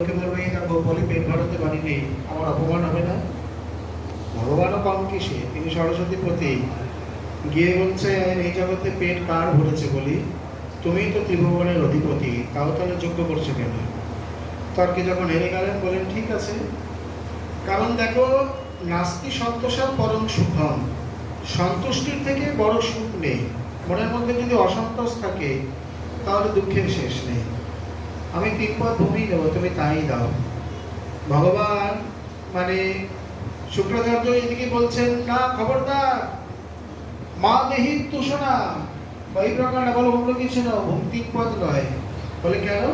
বলবে বলি পেট ভরাতে পারি নেই, আমার অপমান হবে না? ভগবানও কম কিসে, তিনি সরস্বতী প্রতীক। গিয়ে বলছে এই জগতে পেট কার ভরেছে বলি? তুমি তো ত্রিভুবনের অধিপতি, তাও তাহলে যোগ্য করছো কেন? তর্কে যখন হেরে গেলেন বলেন ঠিক আছে, কারণ দেখো, নাস্তি সন্তোষা পরম সুখম, সন্তুষ্টির থেকে বড় সুখ নেই। মনের মধ্যে যদি অসন্তোষ থাকে তাহলে দুঃখের শেষ নেই। আমি 3 পদ ভূমি দেবো, তুমি তাই দাও। ভগবান মানে শুক্রাচার্য এদিকে বলছেন না, খবরদার, মা দেহি তুষণা, ওই প্রকার না, বলো অন্য কিছু না, ভক্তি পদ নয়। বলে কেন?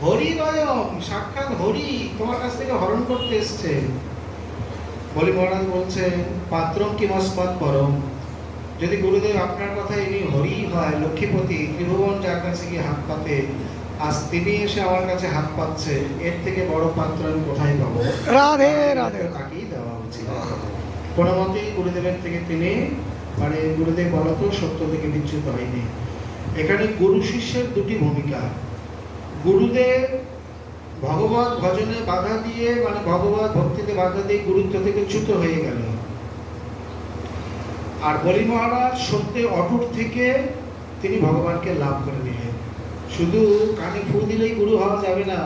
হরি নয়ম, সাক্ষাৎ হরি তোমার কাছ থেকে হরণ করতে এসছে। বলি মহারাজ বলছেন পাত্রম কিমস্মাৎ পরম, যদি গুরুদেব আপনার কথা ইনি হরি হয়, লক্ষ্মীপতি, ত্রিভুবন যার কাছে গিয়ে হাত পাতে, আজ তিনি এসে আমার কাছে হাত পাচ্ছে, এর থেকে বড় পাত্র আমি কোথায় পাবো? রাধে রাধে। তাকেই দেওয়া উচিত। কোনো মতেই গুরুদেবের থেকে তিনি মানে গুরুদেব বলতো সত্য থেকে বিচ্যুত হয়নি। এখানে গুরু শিষ্যের দুটি ভূমিকা। গুরুদেব ভগবত ভজনে বাধা দিয়ে মানে ভগবত ভক্তিতে বাধা দিয়ে গুরুত্ব থেকে চ্যুত হয়ে গেল। আর বলি মহারাজ সত্যে অটুট থেকে তিনি ভগবানকে লাভ করে নিলেন। শুধু কানে ফু দিলেই গুরু হওয়া যাবে না,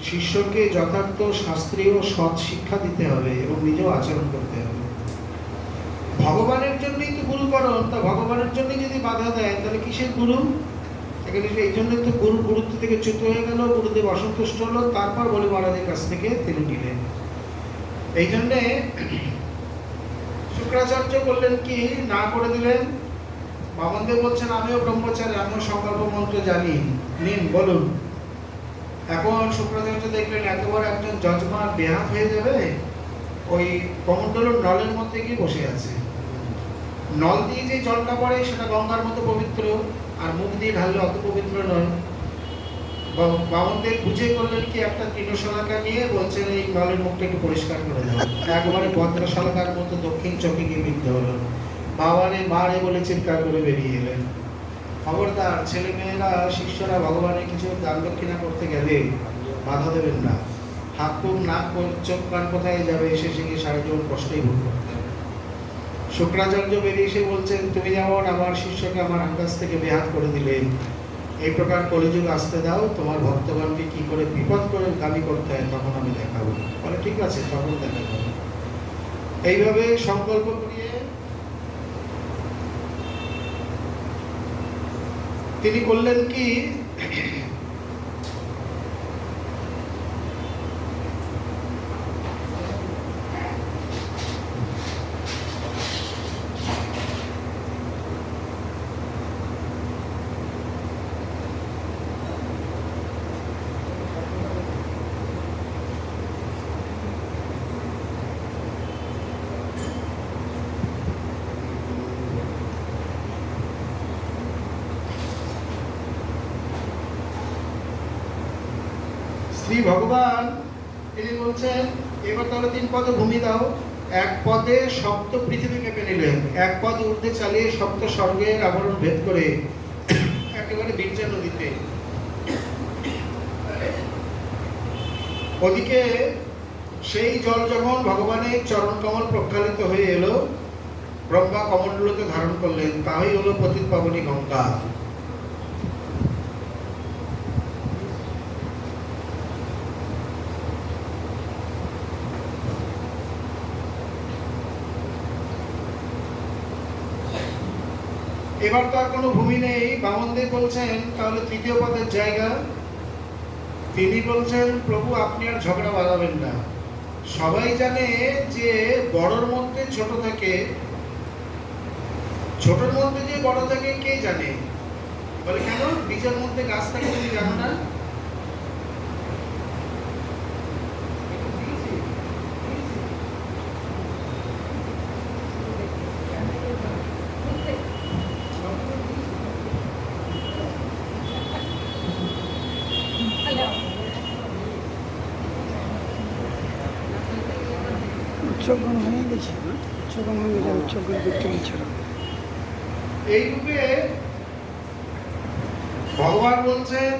শিষ্যকে যথার্থ শাস্ত্রীয় সৎ শিক্ষা দিতে হবে এবং নিজেও আচরণ করতে হবে। ভগবানের জন্যই তো গুরুকরণ, তা ভগবানের জন্যই যদি বাধা দেয় তাহলে কিসের গুরু? এখানে এই জন্যই তো গুরু গুরুত্ব থেকে চ্যুত হয়ে গেল, গুরুদেব অসন্তুষ্ট হলো, তারপর বলি মহারাজের কাছ থেকে তিনি নিলেন। এই জন্যে শুক্রাচার্য বললেন কি, না করে দিলেন। বামনদেব বলছেন আমিও ব্রহ্মচারী, আমিও সংকল্প মন্ত্র জানি, নিন বলুন। এখন শুক্রাচার্য দেখলেন এত বড় একজন যজমান বেহাত হয়ে যাবে, ওই কমণ্ডলুর নলের মধ্যে গিয়ে বসে আছে। নল দিয়ে যে জলটা পড়ে সেটা গঙ্গার মতো পবিত্র, আর মুখ দিয়ে ঢাললে অত পবিত্র নয়। বামনদেব বুঝে করলেন কি, একটা তৃণশলাকা নিয়ে বলছেন এই নলের মুখটা একটু পরিষ্কার করে দাও। একবারে ভদ্রশলাকার মতো দক্ষিণ চোখে গিয়ে বিদ্ধ হলো। বাবারে মারে বলে চিৎকার করে বেরিয়ে এলেন। খবরদার, ছেলে মেয়েরা শিষ্যরা ভগবানের কিছু দান দক্ষিণা করতে গেলে বাধা দেবেন না। হাত মুখ নাক চোখ কান কোথায় যাবে, শেষে গিয়ে সারা জীবন কষ্টই ভোগ করতে হবে। শুক্রাচার্য বেরিয়ে এসে বলছেন তুমি যেমন আমার শিষ্যকে আমার কাছ থেকে বেহাত করে দিলে, এই প্রকার কলিযুগ আসতে দাও, তোমার ভক্তগণকে কি করে বিপদ করে দাবি করতে হয় তখন আমি দেখাবো। বলে ঠিক আছে, তখন দেখা যাবে। এইভাবে সংকল্প করিয়ে তিনি করলেন কি, শ্রী ভগবান তিনি বলছেন এবার তাহলে 3 পদে ভূমি দাও। 1 পদে সপ্ত পৃথিবী কেঁপে নিলেন, 1 পদ ঊর্ধ্বে চালিয়ে সপ্ত স্বর্গের আবরণ ভেদ করে একেবারে বিরজা নদীতে। ওদিকে সেই জল যখন ভগবানের চরণ কমল প্রক্ষালিত হয়ে এলো, ব্রহ্মা কমণ্ডলকে ধারণ করলেন, তাই হলো পতিত পাবনী গঙ্গা। এবার তো আর কোনো ভূমি নেই। বামনদেব বলছেন তাহলে 3য় পদের জায়গা। তিনি বলছেন প্রভু আপনি আর ঝগড়া বাঁধাবেন না, সবাই জানে যে বড়র মধ্যে ছোট থাকে, ছোটর মধ্যে যে বড় থাকে কে জানে? বলে কেন, নিজের মধ্যে গাছ থাকে তুমি জানো না? উচ্চগণ হয়ে গেছে, উচ্চগণ হয়ে গেছে, উচ্চগণ করতে গেছে। এই রূপে ভগবান বলছেন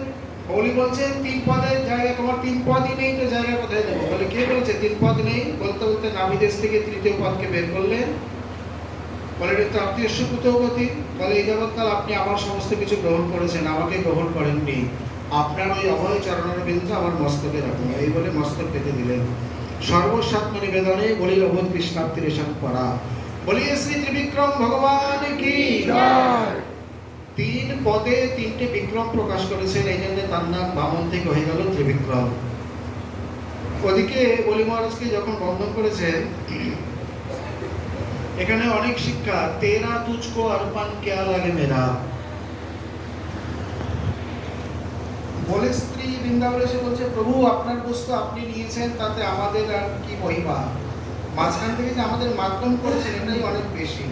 বলি বলছে 3 পদের জায়গা, তোমার 3 পদই নেই তো জায়গা কোথায় দেবো? বলে কে বলেছে 3 পদ নেই? বলতে বলতে নাভি দেশ থেকে তৃতীয় পদকে বের করলেন। বলে এটা তো আত্মীয় সুকুতগতি। বলে এই জগৎকাল আপনি আমার সমস্ত কিছু গ্রহণ করেছেন, আমাকে গ্রহণ করেননি। আপনার ওই অভয় চরণের বিন্দু আমার মস্তকে রাখুন। এই বলে মস্তক পেতে দিলেন। সর্বস্বাত্ম নিবেদনে বলিল অবোধ কৃষ্ণাপ্তি রেশন পড়া। বলিয়ে শ্রী ত্রিবিক্রম ভগবান কি জয়। 3 পদে 3টে বিক্রম প্রকাশ করেছেন, এই জন্য তার নাম বামন থেকে হয়ে গেল ত্রিবিক্রম। ওদিকে বলি মহারাজকে যখন বন্ধন করেছেন, এখানে অনেক শিক্ষা। তেরা তুজকো অর্পণ কেয়া লাগে মেরা। বলে স্ত্রী বৃন্দাবনে এসে বলছে, প্রভু আপনার বস্তু আপনি নিয়েছেন, তাতে আমাদের আর কি মহিমা? মাঝখান থেকে যে আমাদের মাধ্যম করেছেন এটাই অনেক বেশি।